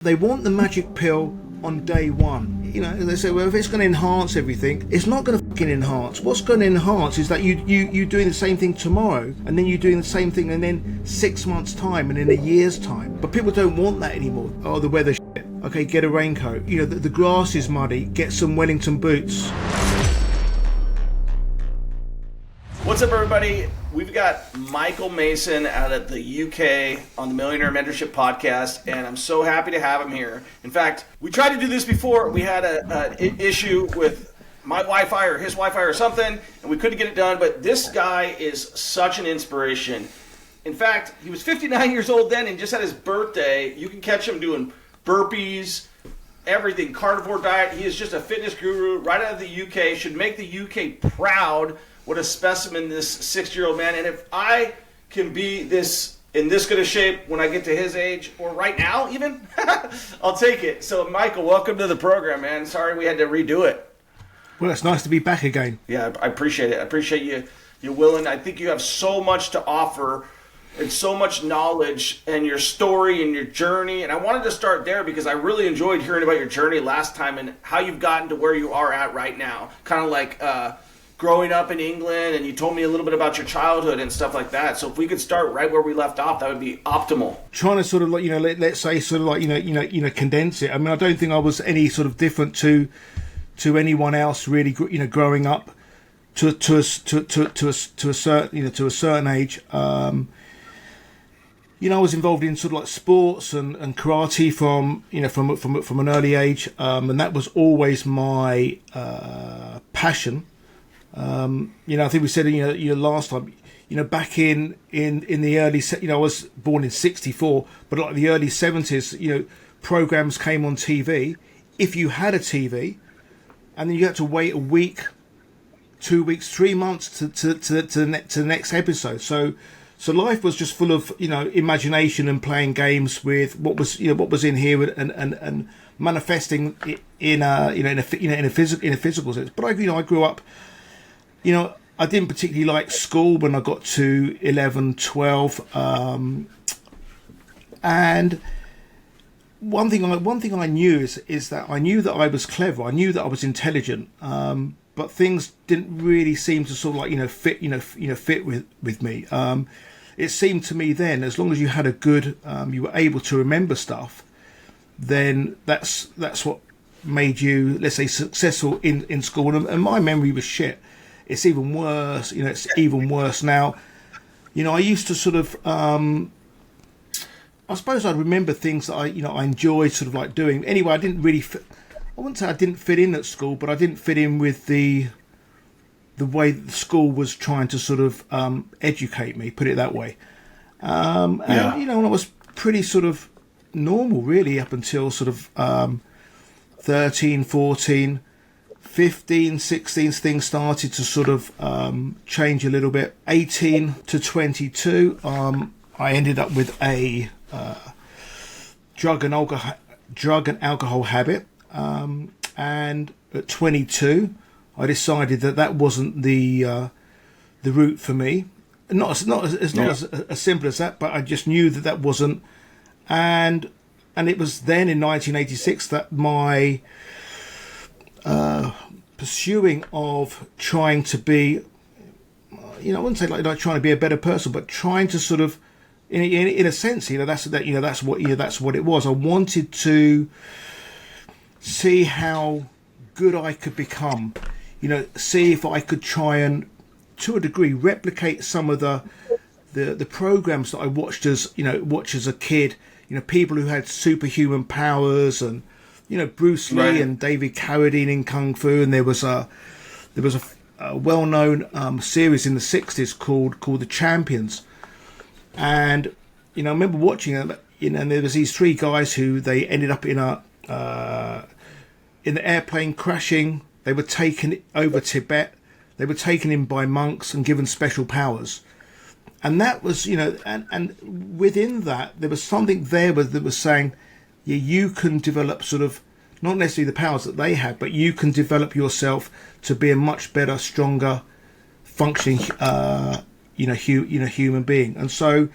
They want the magic pill on day one. You know, they say, well, if it's going to enhance everything, it's not going to fucking enhance. What's going to enhance is that you doing the same thing tomorrow, and then you doing the same thing, and then 6 months' time, and in a year's time. But people don't want that anymore. Oh, the weather shit. Okay, get a raincoat. You know, the grass is muddy. Get some Wellington boots. What's up, everybody? We've got Michael Mason out at the UK on the Millionaire Mentorship Podcast, and I'm so happy to have him here. In fact, we tried to do this before. We had an issue with my Wi-Fi or his Wi-Fi or something, and we couldn't get it done, but this guy is such an inspiration. In fact, he was 59 years old then and just had his birthday. You can catch him doing burpees, everything, carnivore diet. He is just a fitness guru right out of the UK, should make the UK proud. What a specimen, this 60-year-old man. And if I can be this in this good a shape when I get to his age, or right now even, I'll take it. So, Michael, welcome to the program, man. Sorry we had to redo it. Well, it's nice to be back again. Yeah, I appreciate it. I appreciate you willing. I think you have so much to offer and so much knowledge and your story and your journey. And I wanted to start there because I really enjoyed hearing about your journey last time and how you've gotten to where you are at right now. Kind of like growing up in England, and you told me a little bit about your childhood and stuff like that. So if we could start right where we left off, that would be optimal. Trying to sort of like, let's say sort of like, condense it. I mean, I don't think I was any sort of different to anyone else really, growing up to a certain age. I was involved in sort of like sports and karate from an early age, and that was always my passion. I think we said last time, back in the early, I was born in 64, but like the early 70s, programs came on TV. If you had a TV, and then you had to wait a week, 2 weeks, 3 months to the next episode. So life was just full of imagination and playing games with what was in here and manifesting it in a physical sense. But I grew up. I didn't particularly like school when I got to 11, 12. And one thing I knew is that I knew that I was clever. I knew that I was intelligent. But things didn't really seem to sort of fit with me. It seemed to me then, as long as you had a good, you were able to remember stuff, then that's what made you, let's say, successful in school. And my memory was shit. It's even worse. It's even worse now. I used to sort of, I suppose I'd remember things that I enjoyed sort of like doing. Anyway, I didn't really fit, I wouldn't say I didn't fit in at school, but I didn't fit in with the way that the school was trying to sort of educate me, put it that way. And I was pretty sort of normal really up until sort of 13, 14, 15, 16, things started to sort of change a little bit. 18 to 22, I ended up with a drug and alcohol habit. And at 22, I decided that wasn't the route for me. Not as simple as that, but I just knew that wasn't. And it was then in 1986 that my pursuing of trying to be, I wouldn't say like trying to be a better person, but trying to sort of, in a sense, that's what it was. I wanted to see how good I could become, see if I could try and, to a degree, replicate some of the programs that I watched as a kid. People who had superhuman powers, and Bruce Lee right. and David Carradine in Kung Fu, and there was a well-known series in the 60s called The Champions, and I remember watching it, and there was these three guys who they ended up in the airplane crashing. They were taken over Tibet. They were taken in by monks and given special powers. And that was, and within that, there was something there that was saying, yeah, you can develop sort of, not necessarily the powers that they had, but you can develop yourself to be a much better, stronger, functioning, human being. And so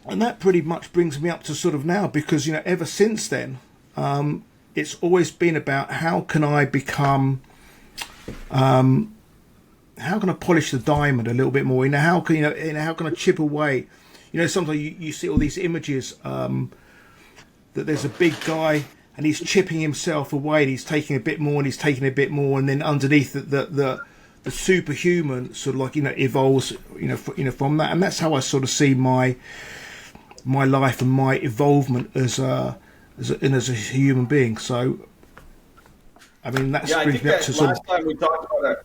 And that pretty much brings me up to sort of now, because ever since then, it's always been about how can I become, how can I polish the diamond a little bit more? How can how can I chip away? Sometimes you see all these images that there's a big guy and he's chipping himself away, and he's taking a bit more, and he's taking a bit more, and then underneath the superhuman sort of like evolves from that. And that's how I sort of see my life and my evolvement as a human being. So I mean, that brings me up to last time we talked about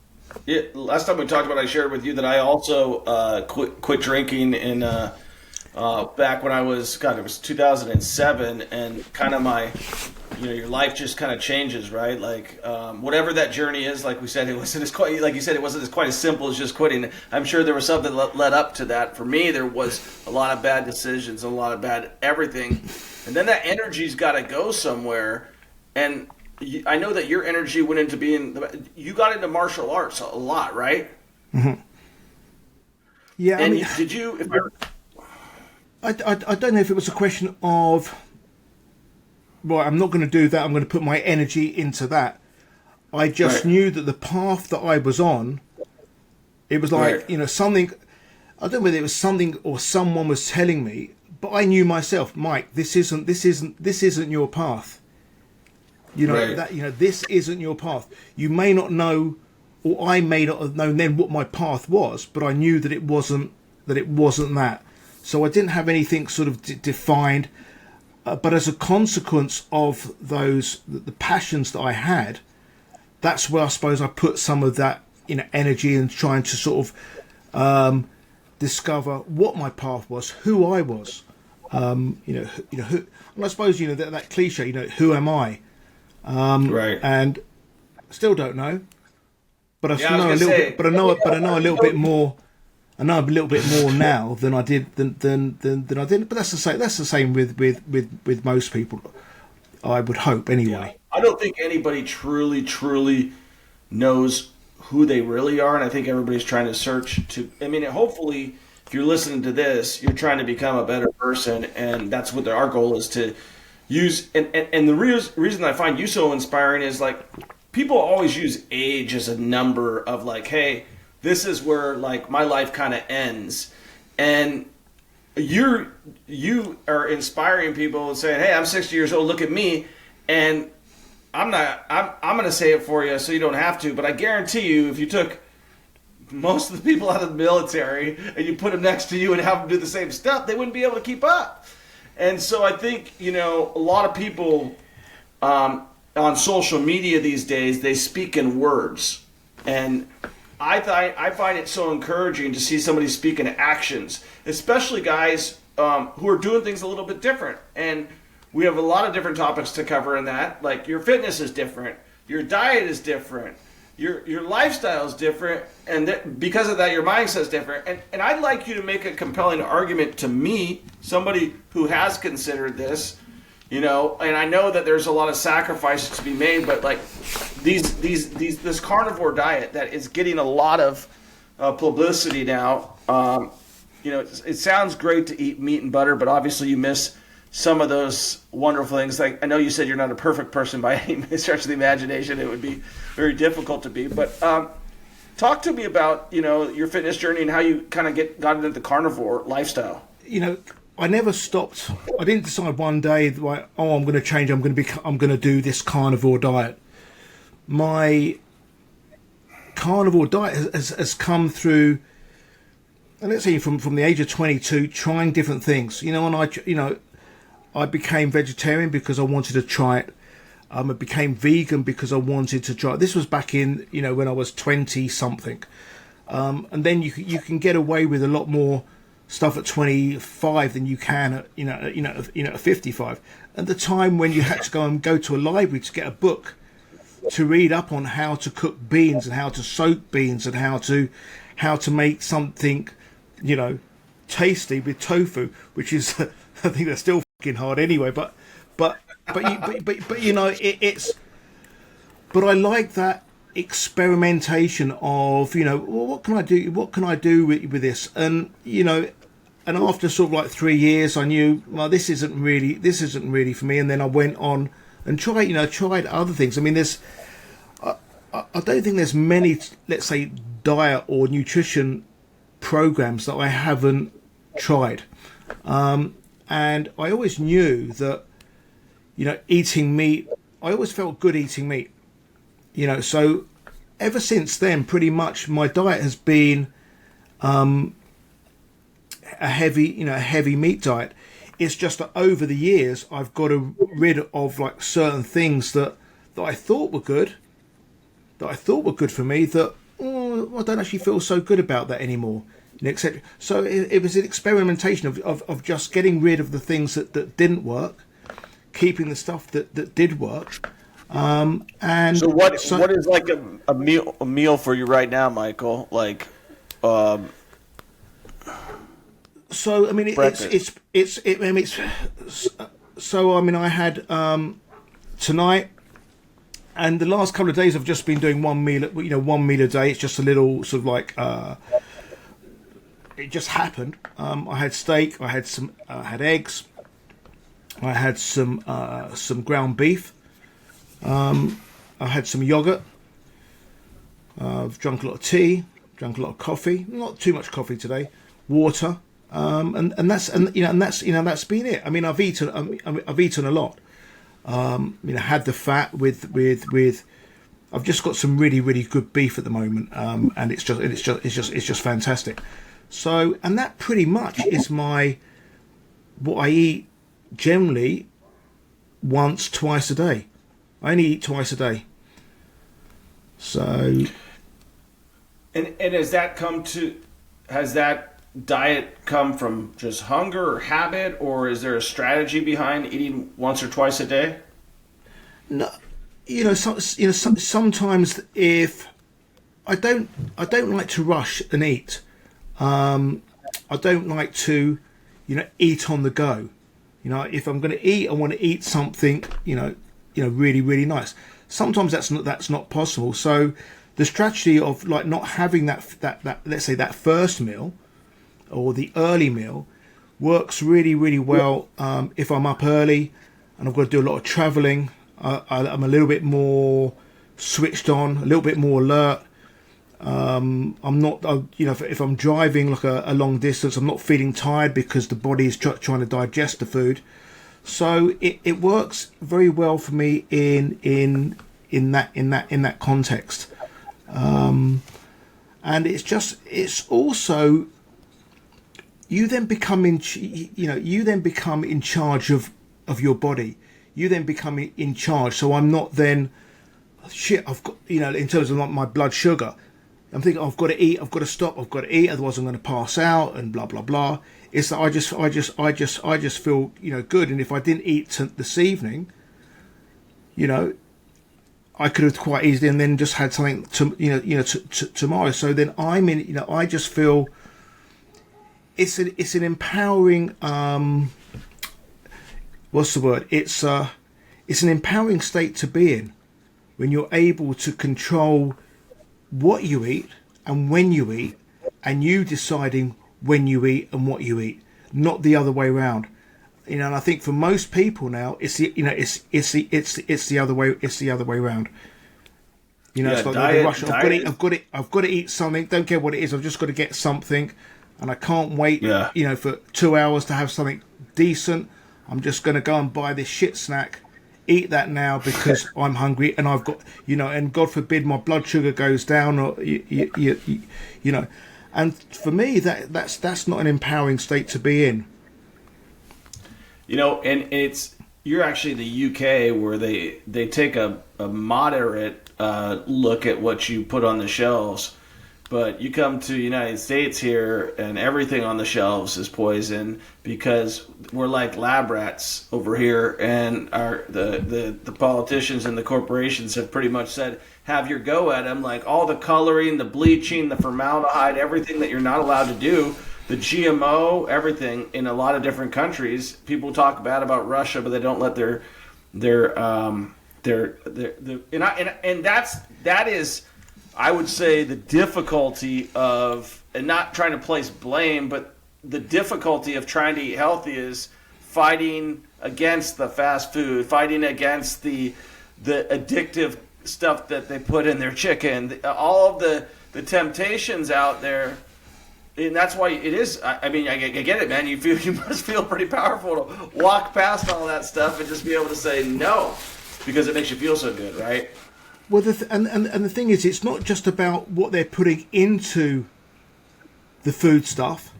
it. Last time we talked about it, I shared with you that I also quit drinking in back when I was, it was 2007, and kind of my, your life just kind of changes, right? Like whatever that journey is, like we said, it wasn't as quite, like you said, it wasn't as quite as simple as just quitting. I'm sure there was something that led up to that. For me, there was a lot of bad decisions, a lot of bad everything, and then that energy's got to go somewhere. And I know that your energy went into you got into martial arts a lot, right? Mm-hmm. Yeah, and did you? I don't know if it was a question of, right, I'm not going to do that, I'm going to put my energy into that. I just knew that the path that I was on, it was like, something, I don't know whether it was something or someone was telling me, but I knew myself, Mike, this isn't your path. This isn't your path. You may not know, or I may not have known then what my path was, but I knew that it wasn't that. So I didn't have anything sort of defined, but as a consequence of the passions that I had, that's where I suppose I put some of that energy in trying to sort of discover what my path was, who I was, who, and I suppose that cliche, who am I? And still don't know, but I know a little bit. But I know a little bit more. I know a little bit more now than I did than I did. But that's the same. That's the same with most people. I would hope anyway. Yeah. I don't think anybody truly knows who they really are, and I think everybody's trying to search to. I mean, hopefully, if you're listening to this, you're trying to become a better person, and that's what our goal is to use. And the reason I find you so inspiring is like people always use age as a number of like, hey, this is where like my life kind of ends, and you are inspiring people and saying, hey, I'm 60 years old, look at me. And I'm going to say it for you so you don't have to, but I guarantee you if you took most of the people out of the military and you put them next to you and have them do the same stuff, they wouldn't be able to keep up. And so I think, a lot of people on social media these days, they speak in words. And I find it so encouraging to see somebody speak in actions, especially guys who are doing things a little bit different. And we have a lot of different topics to cover in that. Like your fitness is different, your diet is different, your lifestyle is different, and because of that, your mindset is different. And I'd like you to make a compelling argument to me, somebody who has considered this. And I know that there's a lot of sacrifices to be made, but like this carnivore diet that is getting a lot of publicity now. It sounds great to eat meat and butter, but obviously you miss some of those wonderful things. Like I know you said you're not a perfect person by any stretch of the imagination. It would be very difficult to be, but talk to me about your fitness journey and how you kind of got into the carnivore lifestyle. I never stopped. I didn't decide one day, like, I'm going to change. I'm going to do this carnivore diet. My carnivore diet has come through, and let's say from the age of 22, trying different things. And I became vegetarian because I wanted to try it. I became vegan because I wanted to try it. This was back in when I was 20 something, and then you can get away with a lot more stuff at 25 than you can at 55. At the time when you had to go to a library to get a book to read up on how to cook beans and how to soak beans and how to make something tasty with tofu, which is I think that's still fucking hard anyway. But it's. But I like that experimentation of what can I do with this, and and after sort of like 3 years, I knew, well, this isn't really for me. And then I went on and tried other things. I mean, I don't think there's many, let's say, diet or nutrition programs that I haven't tried. And I always knew that, eating meat, I always felt good eating meat. So ever since then, pretty much my diet has been a heavy meat diet. It's just that over the years, I've got rid of like certain things that I thought were good, for me, that I don't actually feel so good about that anymore, etc. So it was an experimentation of just getting rid of the things that didn't work, keeping the stuff that did work. And so what is like a meal for you right now, Michael? Like, so I mean, I had tonight. And the last couple of days, I've just been doing one meal a day. It's just a little sort of like it just happened. I had steak. I had eggs. I had some ground beef. I had some yogurt. I've drunk a lot of tea. Drank a lot of coffee. Not too much coffee today. Water. And that's been it. I mean, I've eaten a lot. Had the fat with. I've just got some really, really good beef at the moment, and it's just fantastic. So, and that pretty much is what I eat generally twice a day. I only eat twice a day. So, and has that diet come from just hunger or habit, or is there a strategy behind eating once or twice a day? No, sometimes if I don't like to rush and eat. I don't like to, eat on the go. If I'm going to eat, I want to eat something, really, really nice. Sometimes that's not possible. So the strategy of like not having that let's say that first meal or the early meal works really, really well. If I'm up early and I've got to do a lot of traveling, I'm a little bit more switched on, a little bit more alert. I'm not, if I'm driving like a long distance, I'm not feeling tired because the body is trying to digest the food. So it works very well for me in that context. And it's also, you then become in charge of your body. You then become in charge. So I'm not then, I've got, in terms of like my blood sugar, I'm thinking, I've got to eat, I've got to stop, I've got to eat, otherwise I'm going to pass out and blah, blah, blah. It's that I just feel, good. And if I didn't eat this evening, I could have quite easily and then just had something tomorrow. So then I'm in, I just feel it's an empowering, what's the word? It's an empowering state to be in when you're able to control what you eat and when you eat, and you deciding when you eat and what you eat, not the other way around. And I think for most people now, it's the other way. It's the other way around. It's like the rush. I've got to eat something. Don't care what it is. I've just got to get something, and I can't wait. Yeah. For 2 hours to have something decent. I'm just going to go and buy this shit snack, eat that now because I'm hungry, and I've got, and God forbid my blood sugar goes down, or and for me that's not an empowering state to be in. And you're actually in the UK where they take a moderate look at what you put on the shelves. But you come to the United States here, and everything on the shelves is poison because we're like lab rats over here, and the politicians and the corporations have pretty much said, have your go at them. Like all the coloring, the bleaching, the formaldehyde, everything that you're not allowed to do, the GMO, everything in a lot of different countries. People talk bad about Russia, but they don't let that is. I would say the difficulty of, and not trying to place blame, but the difficulty of trying to eat healthy is fighting against the fast food, fighting against the addictive stuff that they put in their chicken, all of the temptations out there. And that's why it is. I mean, I get it, man. You must feel pretty powerful to walk past all that stuff and just be able to say no, because it makes you feel so good, right? Well, and the thing is, it's not just about what they're putting into the food stuff.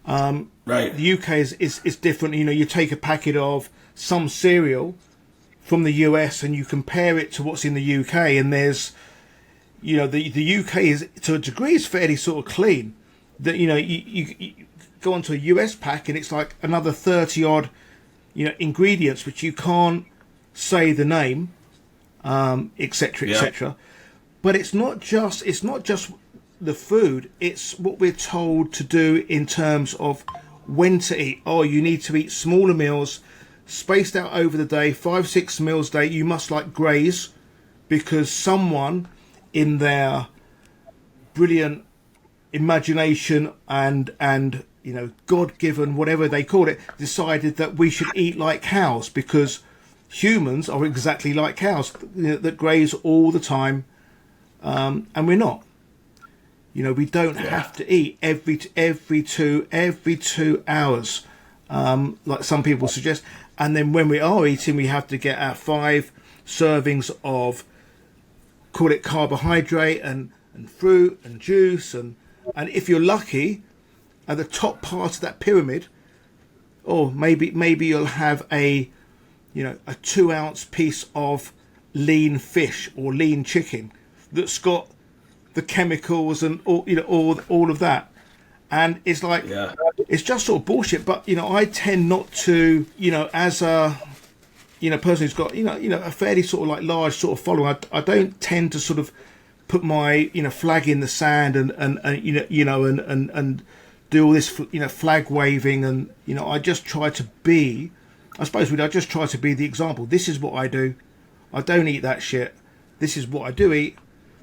Right. The UK is different. You know, you take a packet of some cereal from the US and you compare it to what's in the UK, and there's, you know, the UK is, to a degree, is fairly sort of clean. That, you know, you go onto a US pack and it's like another 30 odd, you know, ingredients which you can't say the name, etc., etc. But it's not just the food, it's what we're told to do in terms of when to eat. Oh, you need to eat smaller meals spaced out over the day, 5-6 meals a day. You must like graze, because someone in their brilliant imagination and you know, God-given, whatever they call it, decided that we should eat like cows, because humans are exactly like cows, you know, that graze all the time, and we're not. You know, we don't have to eat every 2 hours, like some people suggest. And then when we are eating, we have to get our 5 servings of, call it carbohydrate and fruit and juice, and if you're lucky, at the top part of that pyramid, or maybe you'll have a 2-ounce piece of lean fish or lean chicken that's got the chemicals and all of that. And it's like, it's just sort of bullshit. But, you know, I tend not to, you know, as a, you know, person who's got, you know, a fairly sort of like large sort of following, I don't tend to sort of put my, you know, flag in the sand and do all this, you know, flag waving. And, you know, I just try to be, I just try to be the example. This is what I do. I don't eat that shit. This is what I do eat.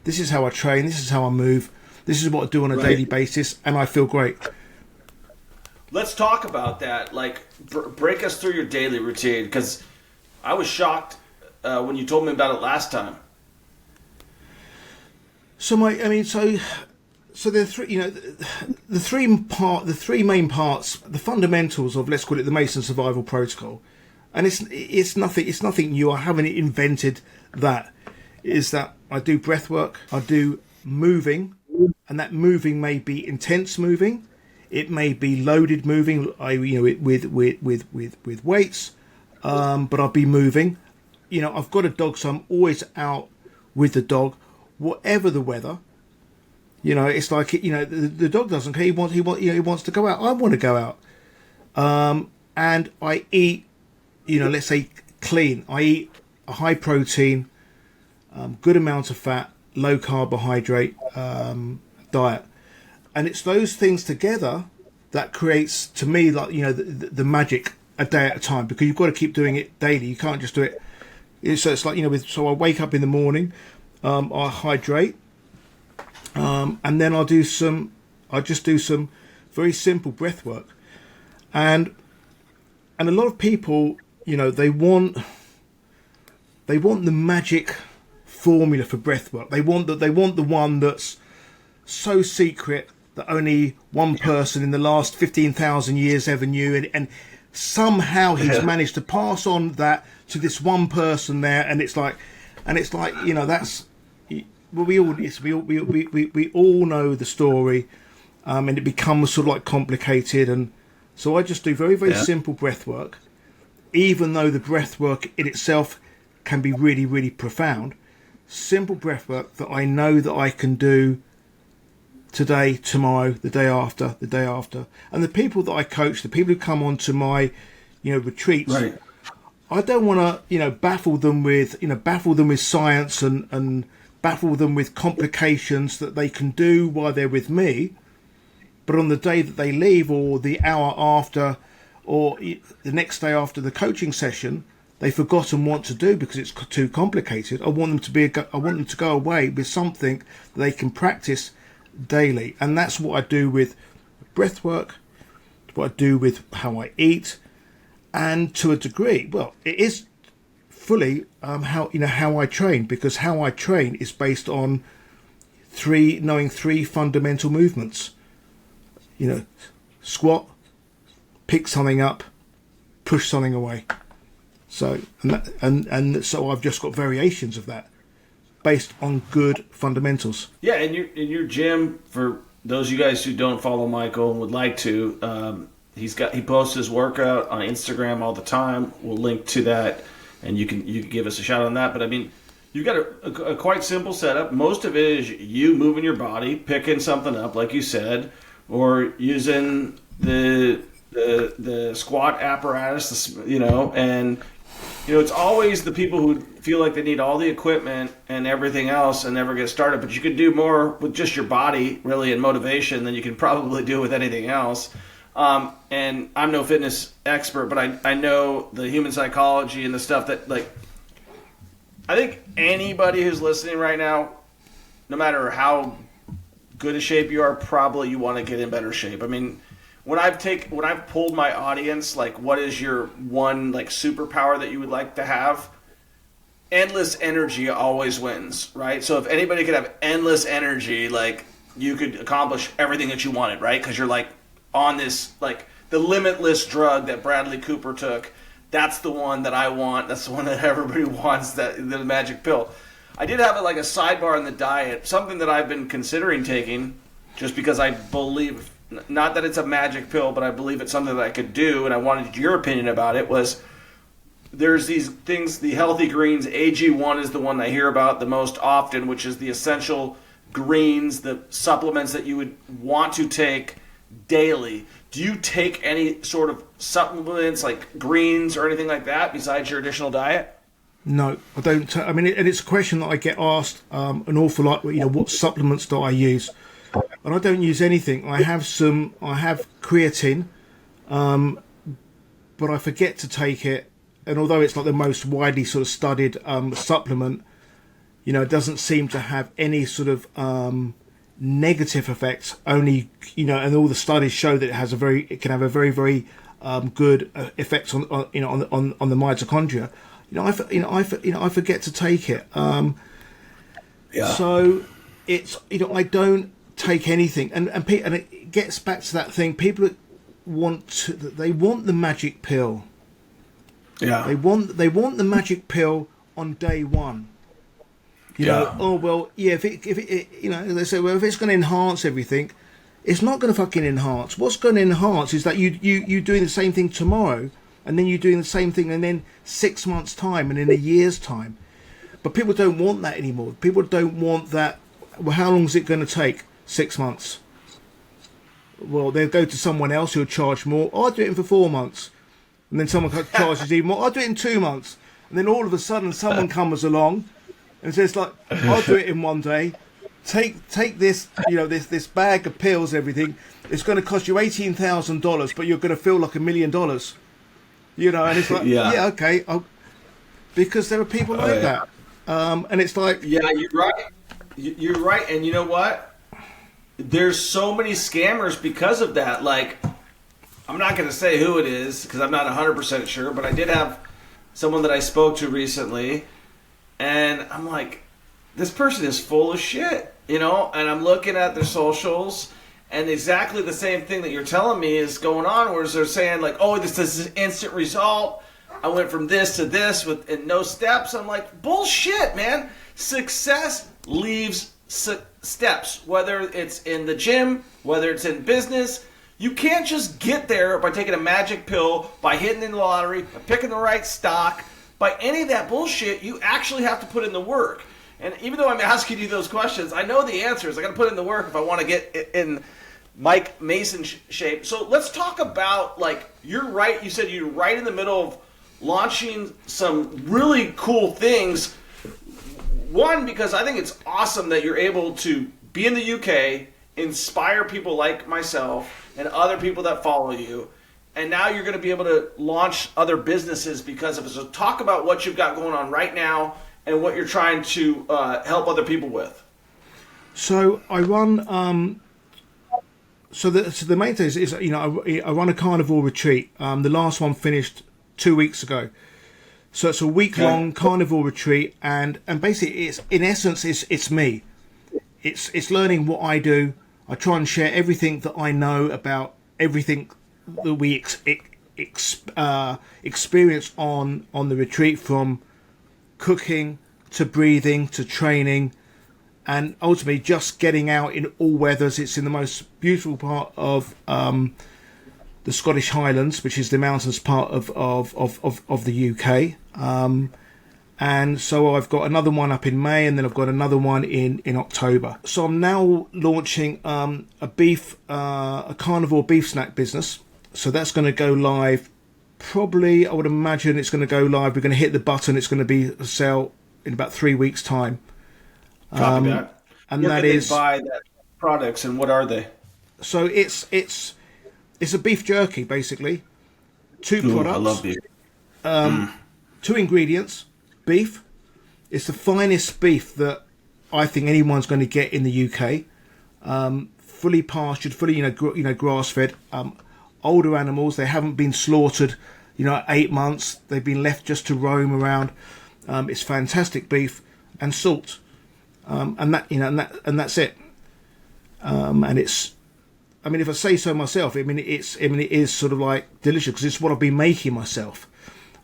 This is how I train. This is how I move. This is what I do on a daily basis, and I feel great. Let's talk about that. Like, break us through your daily routine, because I was shocked when you told me about it last time. So the three, you know, the three main parts, the fundamentals of, let's call it, the Mason Survival Protocol, and it's nothing new. I haven't invented that. Is that I do breath work, I do moving, and that moving may be intense moving, it may be loaded moving, with weights, but I'll be moving. You know, I've got a dog, so I'm always out with the dog, whatever the weather. You know, it's like, you know, the dog doesn't care. He wants to go out. I want to go out, and I eat, you know, let's say clean. I eat a high protein, good amount of fat, low carbohydrate diet, and it's those things together that creates, to me, like, you know, the magic a day at a time, because you've got to keep doing it daily. You can't just do it. So it's like, you know, so I wake up in the morning, I hydrate, and then I just do some very simple breath work, and a lot of people, you know, they want the magic formula for breath work. They want the one that's so secret that only one person in the last 15,000 years ever knew, and somehow he's managed to pass on that to this one person there, and it's like, you know, that's, well, we all know the story, and it becomes sort of like complicated. And so I just do very simple breath work, even though the breath work in itself can be really, really profound. Simple breath work that I know that I can do today, tomorrow, the day after. And the people that I coach, the people who come onto my, you know, retreats, right, I don't want to, you know, baffle them with science and baffle them with complications that they can do while they're with me, but on the day that they leave, or the hour after, or the next day after the coaching session, they've forgotten what to do because it's too complicated. I want them to go away with something that they can practice daily, and that's what I do with breath work, what I do with how I eat, and to a degree, well, it is fully how I train, because how I train is based on knowing three fundamental movements. Squat, pick something up, push something away. So and so I've just got variations of that based on good fundamentals. Yeah, in your gym, for those of you guys who don't follow Michael and would like to, he posts his workout on Instagram all the time. We'll link to that, and you can give us a shout on that. But I mean, you've got a quite simple setup. Most of it is you moving your body, picking something up, like you said, or using the squat apparatus, and it's always the people who feel like they need all the equipment and everything else and never get started. But you could do more with just your body, really, and motivation than you can probably do with anything else. And I'm no fitness expert, but I know the human psychology and the stuff that, like, I think anybody who's listening right now, no matter how good a shape you are, probably you want to get in better shape. I mean, when I've pulled my audience, like, what is your one, like, superpower that you would like to have? Endless energy always wins, right? So if anybody could have endless energy, like, you could accomplish everything that you wanted, right? Because you're, like, on this, like, the limitless drug that Bradley Cooper took. That's the one that I want. That's the one that everybody wants, the magic pill. I did have a sidebar in the diet, something that I've been considering taking, just because I believe, not that it's a magic pill, but I believe it's something that I could do, and I wanted your opinion about it, was there's these things, the healthy greens. AG1 is the one I hear about the most often, which is the essential greens, the supplements that you would want to take daily. Do you take any sort of supplements like greens or anything like that besides your additional diet? No, I don't. I mean, and it's a question that I get asked an awful lot. What supplements do I use? And I don't use anything. I have creatine, but I forget to take it. And although it's not the most widely sort of studied supplement, it doesn't seem to have any sort of negative effects. Only, and all the studies show that it can have a very, very good effects on the mitochondria. I forget to take it. So it's I don't take anything, and it gets back to that thing. People want the magic pill. Yeah. They want the magic pill on day one. Oh well, yeah. If it they say, well, if it's going to enhance everything, it's not going to fucking enhance. What's going to enhance is that you doing the same thing tomorrow, and then you're doing the same thing, and then 6 months' time, and in a year's time. But people don't want that anymore. People don't want that. Well, how long is it going to take? 6 months. Well, they'll go to someone else who'll charge more. I'll do it in for 4 months. And then someone charges even more. I'll do it in 2 months. And then all of a sudden someone comes along and says, like, I'll do it in one day. Take this, this bag of pills, everything. It's going to cost you $18,000, but you're going to feel like $1 million. And it's like, yeah okay. Because there are people like that. And it's like... Yeah, you're right. You're right. And you know what? There's so many scammers because of that. Like, I'm not going to say who it is because I'm not 100% sure, but I did have someone that I spoke to recently, and I'm like, this person is full of shit, and I'm looking at their socials, and exactly the same thing that you're telling me is going on, where they're saying, like, oh, this is an instant result. I went from this to this in no steps. I'm like, bullshit, man. Success leaves steps, whether it's in the gym, whether it's in business. You can't just get there by taking a magic pill, by hitting the lottery, by picking the right stock, by any of that bullshit. You actually have to put in the work. And even though I'm asking you those questions, I know the answers. I got to put in the work if I want to get in Mike Mason shape. So let's talk about, like, you're right. You said you're right in the middle of launching some really cool things. One, because I think it's awesome that you're able to be in the UK, inspire people like myself and other people that follow you, and now you're going to be able to launch other businesses because of it. So talk about what you've got going on right now and what you're trying to help other people with. So I run So the main thing is I run a carnivore retreat. The last one finished 2 weeks ago. So it's a week-long carnivore retreat, and basically it's me. It's learning what I do. I try and share everything that I know about everything that we experience on the retreat, from cooking to breathing to training, and ultimately just getting out in all weathers. It's in the most beautiful part of the Scottish Highlands, which is the mountains part of the UK. And so I've got another one up in May, and then I've got another one in October. So I'm now launching a carnivore beef snack business. So that's going to go live. Probably, I would imagine it's going to go live. We're going to hit the button. It's going to be a sale in about 3 weeks' time. Copy that. And Where that can they is buy that products, and what are they? So it's a beef jerky, basically. Two products. I love beef. 2 ingredients. Beef. It's the finest beef that I think anyone's going to get in the UK. Fully pastured, fully grass fed. Older animals. They haven't been slaughtered 8 months. They've been left just to roam around. It's fantastic beef and salt. And that's it. And it's, I mean, if I say so myself, it is sort of like delicious, because it's what I've been making myself.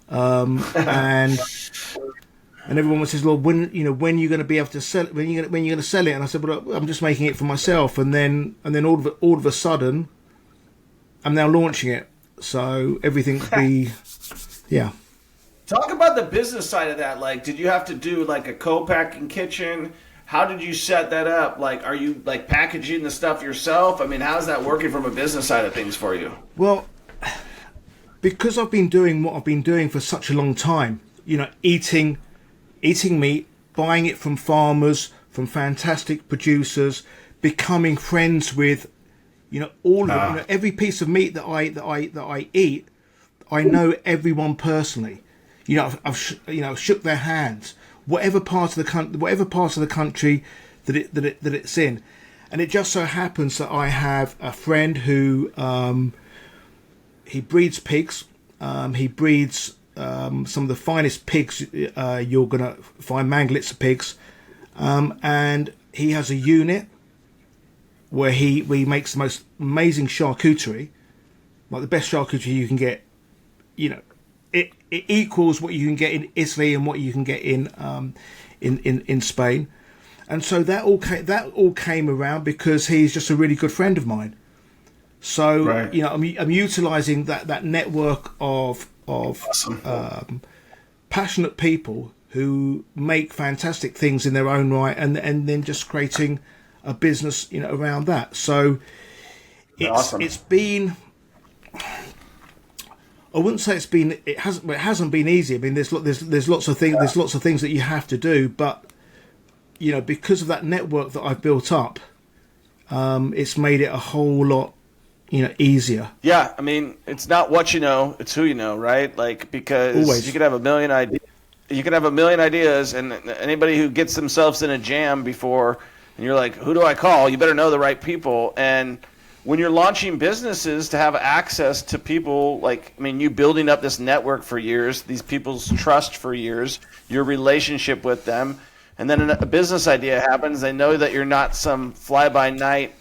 And everyone says, well, when are you going to be able to sell it? When are you going to sell it? And I said, well, I'm just making it for myself. And then all of a sudden, I'm now launching it. So everything's yeah. Talk about the business side of that. Like, did you have to do like a co-packing kitchen? How did you set that up? Like, are you like packaging the stuff yourself? I mean, how's that working from a business side of things for you? Well, because I've been doing what I've been doing for such a long time, eating meat, buying it from farmers, from fantastic producers, becoming friends with, all of every piece of meat that I eat, I know everyone personally. I've shook their hands, whatever part of the country that it's in, and it just so happens that I have a friend who he breeds pigs. He breeds some of the finest pigs you're gonna find, manglets of pigs, and he has a unit where he makes the most amazing charcuterie, like the best charcuterie you can get. It equals what you can get in Italy and what you can get in Spain, and so that all came around because he's just a really good friend of mine. So right. I'm utilizing that network of Awesome. Passionate people who make fantastic things in their own right, and then just creating a business around that. So it's been, I wouldn't say it hasn't been easy. I mean, there's lots of things that you have to do, but because of that network that I've built up, it's made it a whole lot easier. Yeah, I mean, it's not what you know, it's who you know, right? Like, because Always. you could have a million ideas, and anybody who gets themselves in a jam before, and you're like, who do I call? You better know the right people. And when you're launching businesses, to have access to people, like, I mean, you building up this network for years, these people's trust for years, your relationship with them, and then a business idea happens, they know that you're not some fly-by-night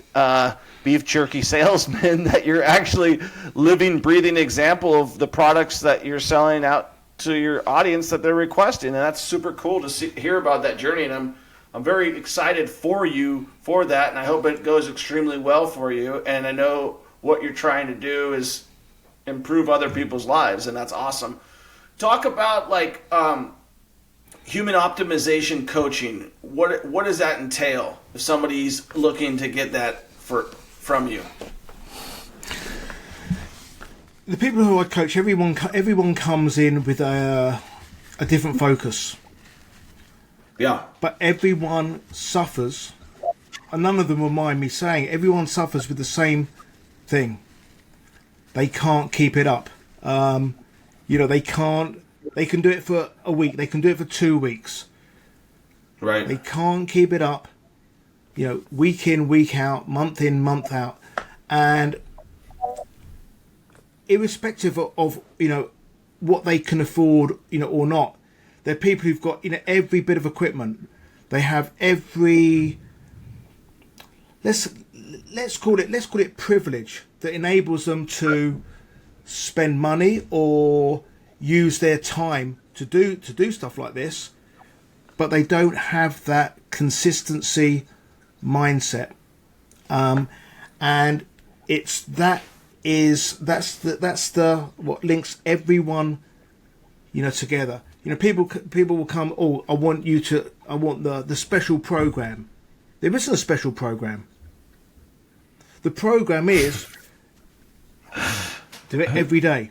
beef jerky salesman, that you're actually living, breathing example of the products that you're selling out to your audience that they're requesting. And that's super cool to hear about that journey. And I'm very excited for you for that. And I hope it goes extremely well for you. And I know what you're trying to do is improve other people's lives. And that's awesome. Talk about like human optimization coaching. What does that entail if somebody's looking to get that from you? The people who I coach, everyone comes in with a different focus. Yeah. But everyone suffers, and none of them will mind me saying, everyone suffers with the same thing. They can't keep it up. They can't. They can do it for a week. They can do it for 2 weeks. Right. They can't keep it up. Week in, week out, month in, month out, And irrespective of what they can afford, or not, they're people who've got every bit of equipment. They have every let's call it privilege that enables them to spend money or use their time to do stuff like this, but they don't have that consistency mindset, and that's the what links everyone together. People will come, oh, I want the special program. There isn't a special program. The program is do it every day.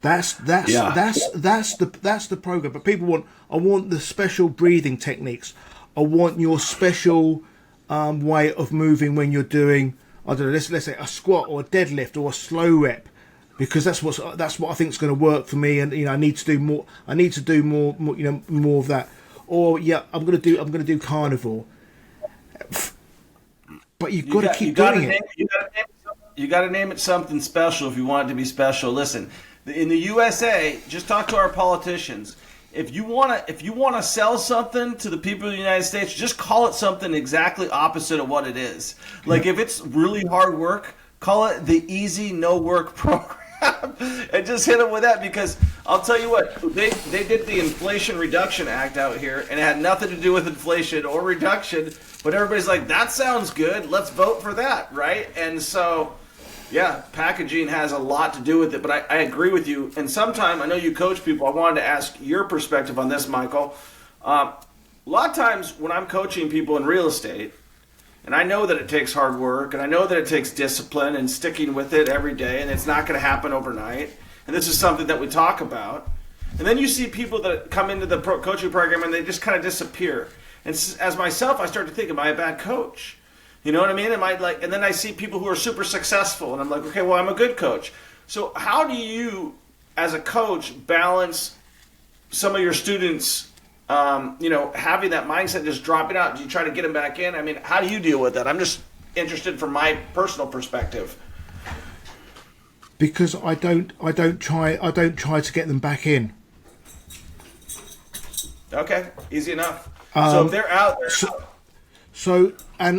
That's the program. But people I want the special breathing techniques. I want your special way of moving when you're doing, I don't know, let's say a squat or a deadlift or a slow rep, because that's what I think is going to work for me, and I need to do more. I need to do more more of that. Or I'm going to do carnivore. But you've got to keep doing it. You got to name it something special if you want it to be special. Listen, in the USA, just talk to our politicians. If you want to sell something to the people of the United States, just call it something exactly opposite of what it is. Like if it's really hard work, call it the easy no work program. And just hit them with that, because I'll tell you what, they did the Inflation Reduction Act out here, and it had nothing to do with inflation or reduction, but everybody's like, that sounds good, let's vote for that, right? And so, yeah, packaging has a lot to do with it, but I agree with you. And sometime, I know you coach people, I wanted to ask your perspective on this, Michael. A lot of times when I'm coaching people in real estate, and I know that it takes hard work, and I know that it takes discipline and sticking with it every day, and it's not going to happen overnight. And this is something that we talk about. And then you see people that come into the coaching program and they just kind of disappear. And as myself, I start to think, am I a bad coach? You know what I mean? And then I see people who are super successful, and I'm like, okay, well, I'm a good coach. So how do you, as a coach, balance some of your students having that mindset, just dropping out? Do you try to get them back in? I mean, how do you deal with that? I'm just interested from my personal perspective. Because I don't try to get them back in. Okay, easy enough. So if they're out there. So what I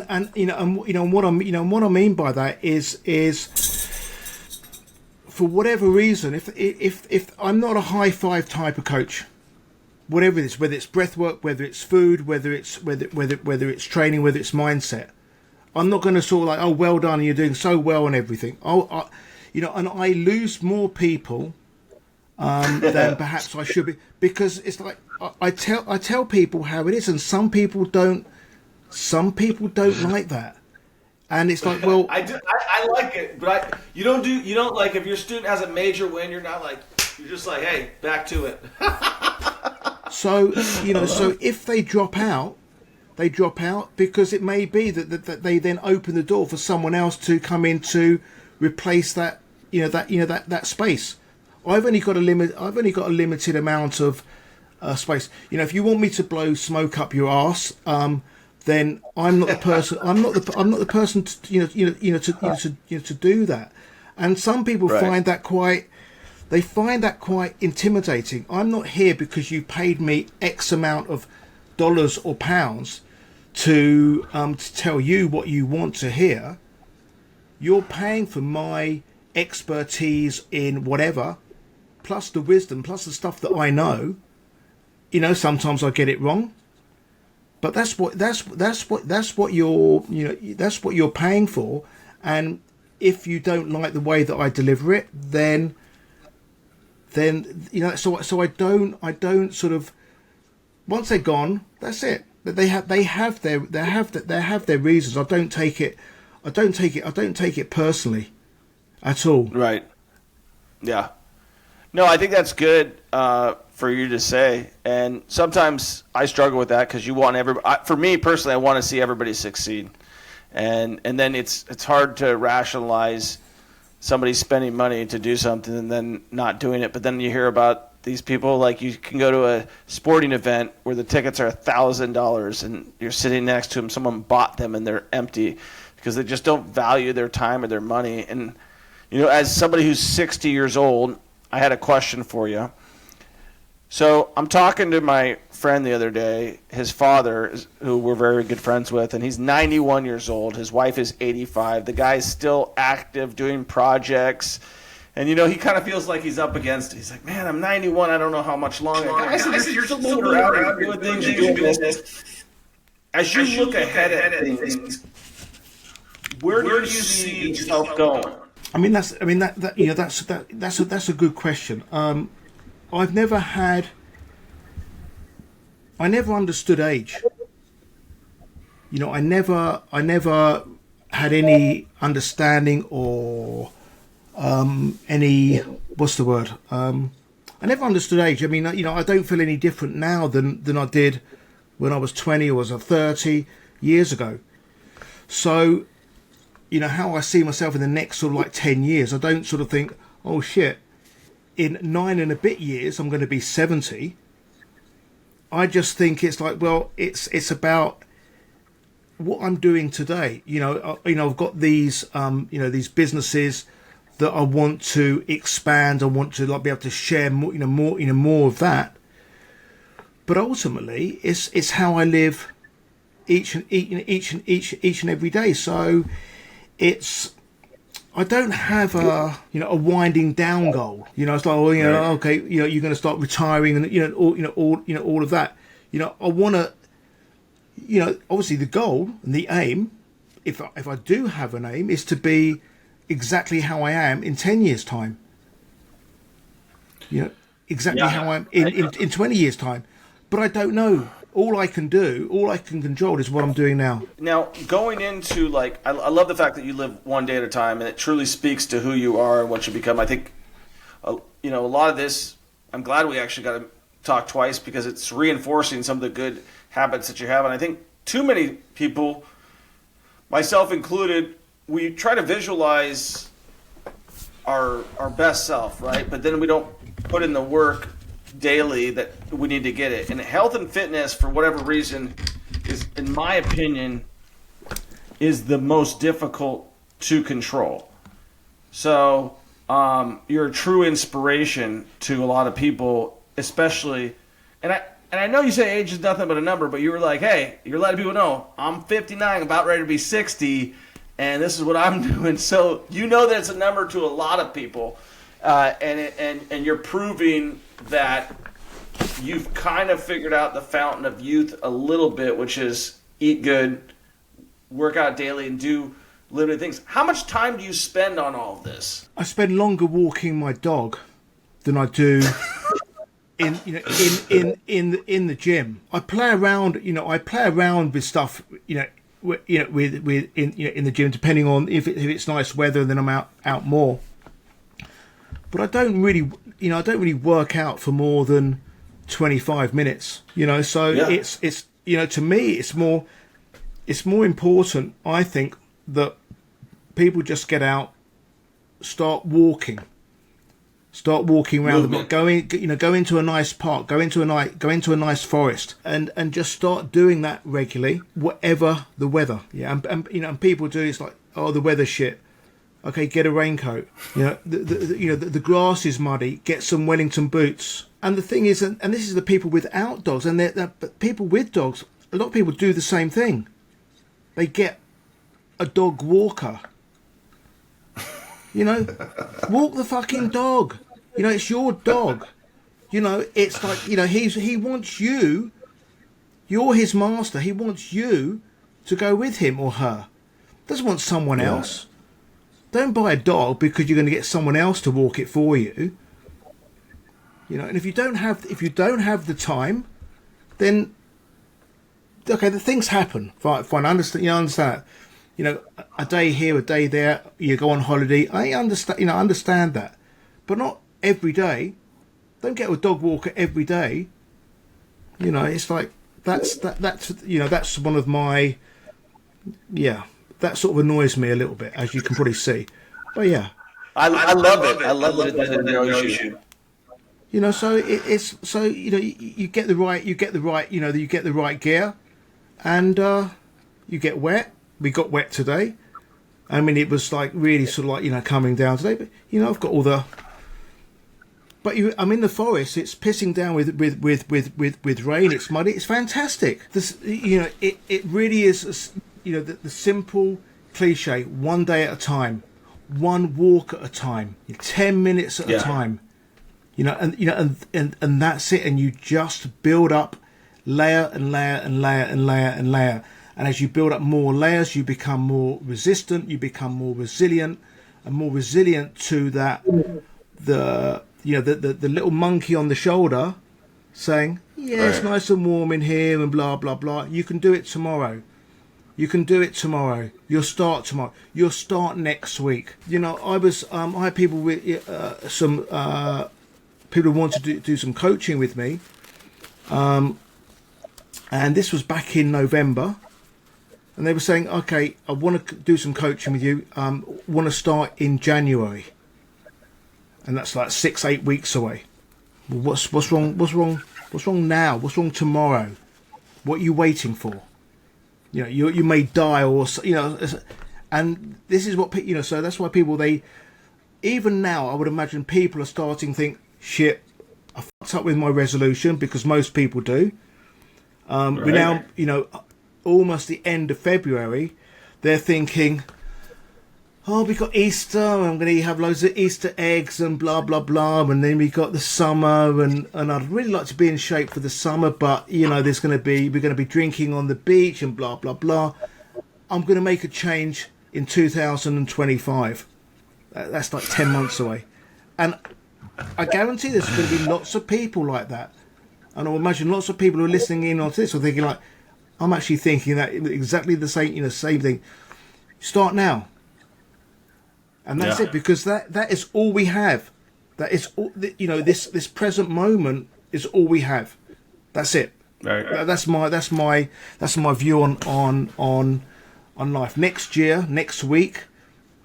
mean by that is for whatever reason, if I'm not a high five type of coach, whatever it is, whether it's breath work, whether it's food, whether it's training, whether it's mindset, I'm not going to sort of like, oh, well done, you're doing so well and everything. And I lose more people than perhaps I should be, because it's like I tell people how it is, and some people don't like that, and it's like, well, I like it, but you don't like, if your student has a major win, you're just like, hey, back to it. So so if they drop out because it may be that they then open the door for someone else to come in to replace that space. I've only got a limited amount of space. If you want me to blow smoke up your ass, then I'm not the person. I'm not the person to do that. And some people find that quite intimidating. I'm not here because you paid me X amount of dollars or pounds to tell you what you want to hear. You're paying for my expertise in whatever, plus the wisdom, plus the stuff that I know. Sometimes I get it wrong, but that's what you're paying for. And if you don't like the way that I deliver it, then so I don't sort of, once they're gone, that's it. They have their reasons. I don't take it personally at all. Right. Yeah. No, I think that's good for you to say. And sometimes I struggle with that, because you want for me personally, I want to see everybody succeed. And then it's hard to rationalize somebody spending money to do something and then not doing it. But then you hear about these people, like you can go to a sporting event where the tickets are $1,000 and you're sitting next to them, someone bought them and they're empty. because they just don't value their time or their money. And, as somebody who's 60 years old, I had a question for you. So I'm talking to my friend the other day, his father, who we're very good friends with, and he's 91 years old. His wife is 85. The guy's still active, doing projects. And, he kind of feels like he's up against it. He's like, man, I'm 91. I don't know how much longer. I said, you're still moving around doing things, doing business. As you look ahead at things, where do you see yourself going? That's a good question. I never understood age. I never had any understanding or any, what's the word? I never understood age. I don't feel any different now than I did when I was 20 or was 30 years ago. So, how I see myself in the next sort of like 10 years, I don't sort of think, oh shit, in 9 and a bit years, I'm going to be 70. I just think it's like, well, it's about what I'm doing today. I've got these, these businesses that I want to expand. I want to be able to share more, more of that. But ultimately, it's how I live each and every day. So I don't have a winding down goal. It's like, okay, you're going to start retiring, and all of that. I want to, obviously the goal and the aim, if I do have an aim, is to be exactly how I am in 10 years' time. Exactly how I am in 20 years' time. But I don't know. All I can control is what I'm doing now. Now, going into, I love the fact that you live one day at a time, and it truly speaks to who you are and what you become. I think, a lot of this, I'm glad we actually got to talk twice, because it's reinforcing some of the good habits that you have. And I think too many people, myself included, we try to visualize our best self, right? But then we don't put in the work daily that we need to get it. And health and fitness, for whatever reason, is, in my opinion, is the most difficult to control. So you're a true inspiration to a lot of people, especially, and I know you say age is nothing but a number, but you were like, hey, you're letting people know I'm 59, about ready to be 60, and this is what I'm doing. So that it's a number to a lot of people, and you're proving that you've kind of figured out the fountain of youth a little bit, which is eat good, work out daily, and do limited things. How much time do you spend on all of this? I spend longer walking my dog than I do in the gym. I play around. I play around with stuff. With in the gym, depending on if it's nice weather, then I'm out more. But I don't really work out for more than 25 minutes. So it's to me it's more important, I think, that people just get out, start walking around the block, go into a nice park, go into a nice forest, and just start doing that regularly, whatever the weather. And people do, it's like, oh, the weather's shit. Okay, get a raincoat. The grass is muddy. Get some Wellington boots. And the thing is, and this is the people without dogs, but people with dogs, a lot of people do the same thing. They get a dog walker. Walk the fucking dog. It's your dog. It's like, he wants you. You're his master. He wants you to go with him or her. Doesn't want someone else. Don't buy a dog because you're going to get someone else to walk it for you. And if you don't have the time, then okay, the things happen. Fine, understand. A day here, a day there. You go on holiday. I understand. I understand that, but not every day. Don't get a dog walker every day. It's like that's one of my that sort of annoys me a little bit, as you can probably see. But yeah, I love it. I love that it doesn't annoy you. So you get the right gear, and you get wet. We got wet today, I mean, it was like really sort of like, you know, coming down today. But, you know, I've got all the... But I'm in the forest. It's pissing down with rain. It's muddy. It's fantastic. This, you know, it really is, you know, the simple cliche, one day at a time, one walk at a time, 10 minutes at a time. You know, and that's it. And you just build up layer and layer and layer and layer and layer. And as you build up more layers, you become more resistant, you become more resilient, and more resilient to that, the little monkey on the shoulder saying, yeah, it's nice and warm in here and blah, blah, blah. You can do it tomorrow. You can do it tomorrow. You'll start tomorrow. You'll start next week. You know, I had people with people who wanted to do some coaching with me. And this was back in November. And they were saying, okay, I want to do some coaching with you. Want to start in January. And that's like 6-8 weeks away. Well, what's wrong? What's wrong? What's wrong now? What's wrong tomorrow? What are you waiting for? You know, you may die, or you know. And this is what you know. So that's why people, even now, I would imagine people are starting to think, shit, I fucked up with my resolution, because most people do. We're now, you know, almost the end of February. They're thinking, oh, we got Easter, I'm going to have loads of Easter eggs and blah, blah, blah. And then we got the summer, and I'd really like to be in shape for the summer, but, you know, we're going to be drinking on the beach and blah, blah, blah. I'm going to make a change in 2025. That's like 10 months away. And I guarantee there's going to be lots of people like that. And I imagine lots of people who are listening in on this are thinking like, I'm actually thinking that exactly the same, you know, same thing. Start now. And that's it, because that is all we have. That is all, you know, this present moment is all we have. That's it. Right. That's my view on life. Next year, next week,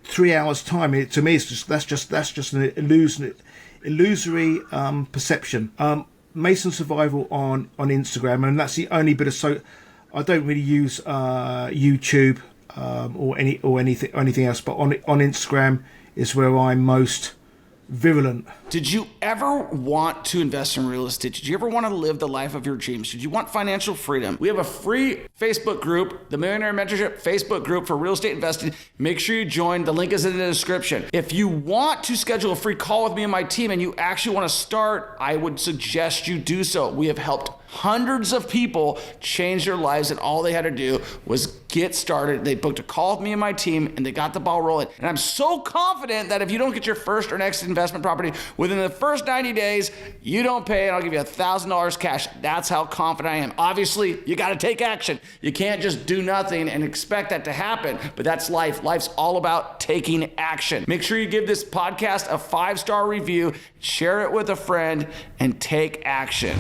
3 hours time. To me, that's just an illusory perception. Mason Survival on Instagram, and that's the only bit of I don't really use YouTube or anything else, but on Instagram is where I'm most virulent. Did you ever want to invest in real estate? Did you ever want to live the life of your dreams? Did you want financial freedom? We have a free Facebook group, the Millionaire Mentorship Facebook group for real estate investing. Make sure you join. The link is in the description. If you want to schedule a free call with me and my team and you actually want to start, I would suggest you do so. We have helped hundreds of people change their lives, and all they had to do was get started. They booked a call with me and my team, and they got the ball rolling. And I'm so confident that if you don't get your first or next investment property within the first 90 days, you don't pay, and I'll give you $1,000 cash. That's how confident I am. Obviously, you got to take action. You can't just do nothing and expect that to happen, but that's life. Life's all about taking action. Make sure you give this podcast a 5-star review, share it with a friend, and take action.